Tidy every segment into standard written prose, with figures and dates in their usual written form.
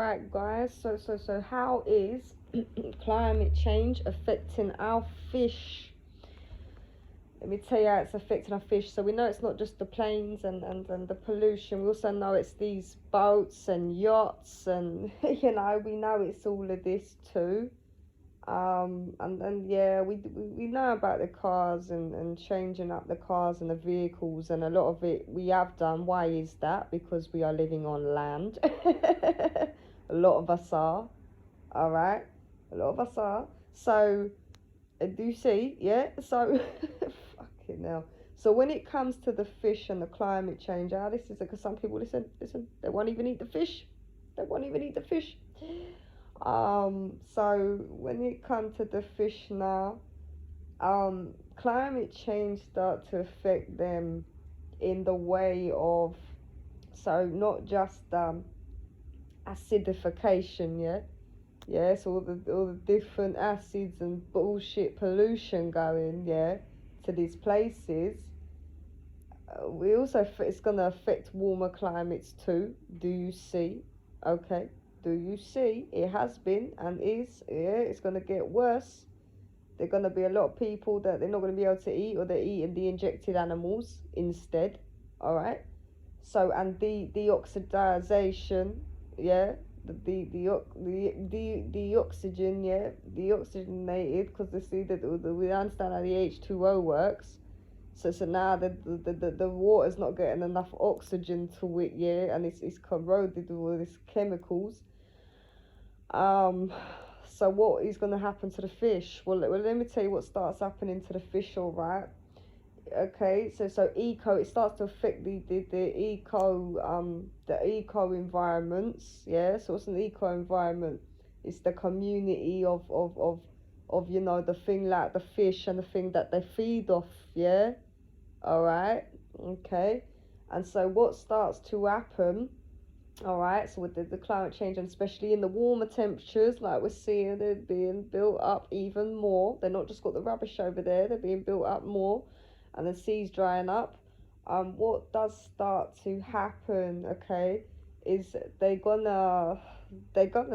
right, guys. So how is climate change affecting our fish? Let me tell you how it's affecting our fish. So we know it's not just the planes and the pollution. We also know it's these boats and yachts and you know, we know it's all of this too. And then yeah, we know about the cars and changing up the cars and the vehicles, and a lot of it we have done. Why is that? Because we are living on land. A lot of us are, all right, a lot of us are. So do you see? Yeah, so fucking hell. So when it comes to the fish and the climate change, this is because some people listen, they won't even eat the fish. They won't even eat the fish. So when it comes to the fish now, climate change start to affect them in the way of, so not just acidification, yeah. Yes, all the different acids and bullshit pollution going, yeah, to these places. We also, it's gonna affect warmer climates too. Do you see? Okay. Do you see? It has been and is. Yeah, it's gonna get worse. There are gonna be a lot of people that they're not gonna be able to eat, or they're eating the injected animals instead. All right. So, and the oxidization, yeah, the oxygen, yeah, the oxygenated, because they see that we understand how the H2O works. So now the water's not getting enough oxygen to it, yeah, and it's corroded with all these chemicals. So what is going to happen to the fish? Well, let me tell you what starts happening to the fish, all right? Okay, so it starts to affect the eco environments, yeah. So what's an eco environment? It's the community of you know, the thing like the fish and the thing that they feed off, yeah. All right, okay. And so what starts to happen, all right, so with the climate change, and especially in the warmer temperatures, like we're seeing, they're being built up even more. They're not just got the rubbish over there, they're being built up more, and the sea's drying up. What does start to happen, okay, is they're gonna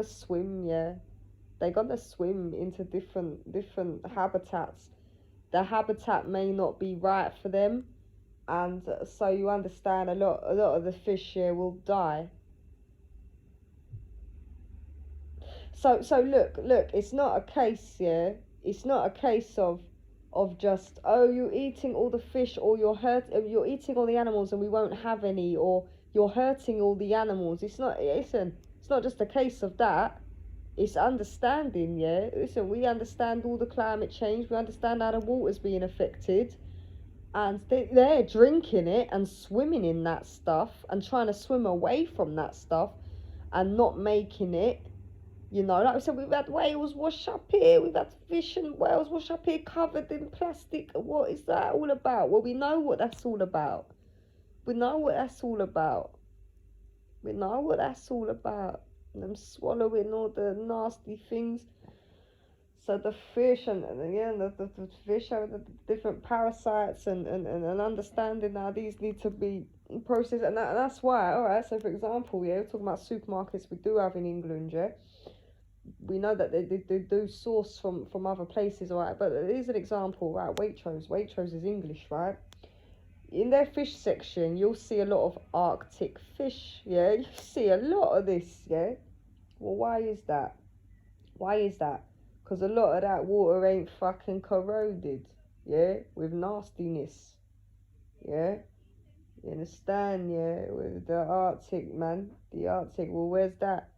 swim, yeah. They're gonna swim into different habitats. The habitat may not be right for them, and so you understand, a lot of the fish here will die. So look, it's not a case, yeah. It's not a case of just, oh, you're eating all the fish, or you're eating all the animals and we won't have any, or you're hurting all the animals. It's not just a case of that. It's understanding, yeah. Listen, we understand all the climate change. We understand how the water's being affected, and they're drinking it and swimming in that stuff and trying to swim away from that stuff and not making it. You know, like I said, we've had whales wash up here. We've had fish and whales wash up here covered in plastic. What is that all about? Well, we know what that's all about. We know what that's all about. We know what that's all about. And them swallowing all the nasty things. So the fish and again, the fish have the different parasites and understanding now these need to be processed. And that's why, all right, so for example, yeah, we're talking about supermarkets we do have in England, yeah. We know that they do source from other places, all right, but here's an example, right? Waitrose is English, right? In their fish section, you'll see a lot of Arctic fish, yeah. You see a lot of this, yeah. Well, why is that? Because a lot of that water ain't fucking corroded, yeah, with nastiness, yeah. You understand, yeah? With the Arctic, man, the Arctic. Well, where's that?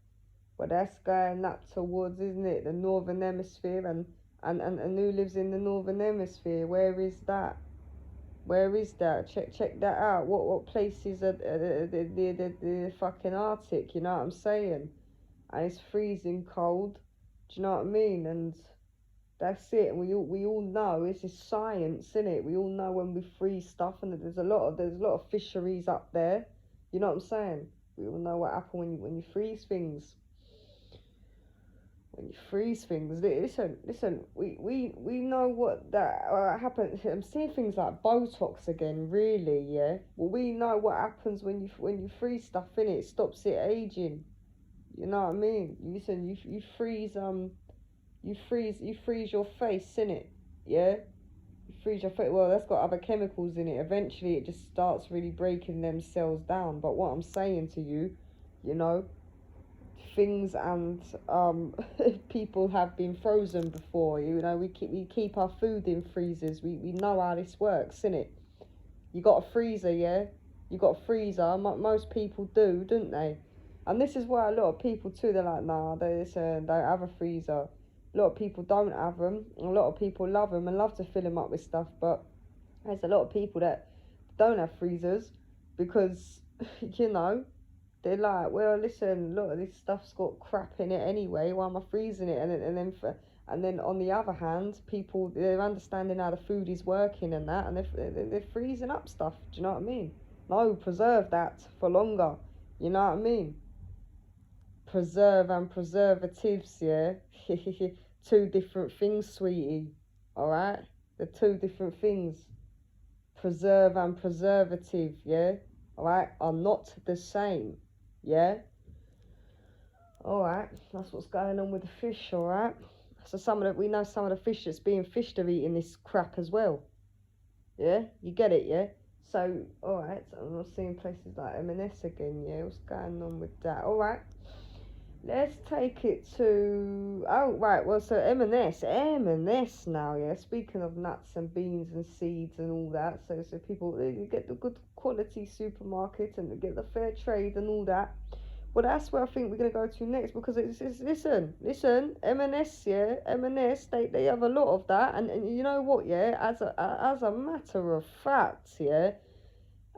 Well, that's going up towards, isn't it, the northern hemisphere, and who lives in the northern hemisphere? Where is that? Where is that? Check that out. What places are the fucking Arctic? You know what I'm saying? And it's freezing cold. Do you know what I mean? And that's it. And we all know this is science, isn't it? We all know when we freeze stuff, and there's a lot of fisheries up there. You know what I'm saying? We all know what happens when you freeze things. When you freeze things, listen. We know what that happens. I'm seeing things like Botox again. Really, yeah. Well, we know what happens when you freeze stuff in it. It stops it aging. You know what I mean? Listen, you freeze you freeze your face, innit? Yeah? You freeze your face. Well, that's got other chemicals in it. Eventually it just starts really breaking them cells down. But what I'm saying to you, you know, things and people have been frozen before. You know, we keep our food in freezers. We know how this works, innit? You got a freezer, yeah? You got a freezer. Most people do, don't they? And this is why a lot of people too, they're like, nah, they don't have a freezer. A lot of people don't have them. A lot of people love them and love to fill them up with stuff. But there's a lot of people that don't have freezers because, you know, they're like, well, listen, look, this stuff's got crap in it anyway. Why am I freezing it? And then on the other hand, people, they're understanding how the food is working and that, and they're freezing up stuff. Do you know what I mean? No, preserve that for longer. You know what I mean? Preserve and preservatives, yeah. Two different things, sweetie. All right, they're two different things. Preserve and preservative, yeah. All right, are not the same, yeah. All right, that's what's going on with the fish. All right. So we know some of the fish that's being fished are eating this crap as well. Yeah, you get it, yeah. So, all right, so I'm not seeing places like M&S again. Yeah, what's going on with that? All right, let's take it to right. Well, so M&S now. Yeah, speaking of nuts and beans and seeds and all that. So people you get the good quality supermarket and they get the fair trade and all that. Well, that's where I think we're going to go to next because it's listen, M&S, yeah, M&S, they have a lot of that, and you know what, yeah, as a matter of fact, yeah,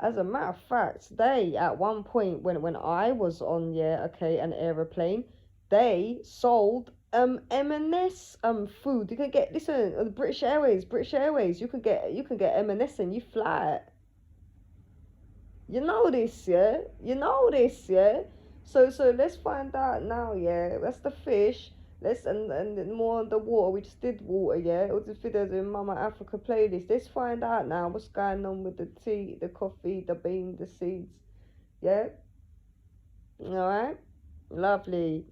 as a matter of fact, they, at one point, when I was on, yeah, okay, an aeroplane, they sold, M&S, food. You can get, listen, British Airways, you can get M&S and you fly it. You know this, yeah? You know this, yeah? So let's find out now, yeah. That's the fish. Let's and more on the water. We just did water, yeah. It was the videos in Mama Africa playlist. Let's find out now what's going on with the tea, the coffee, the bean, the seeds. Yeah? Alright? Lovely.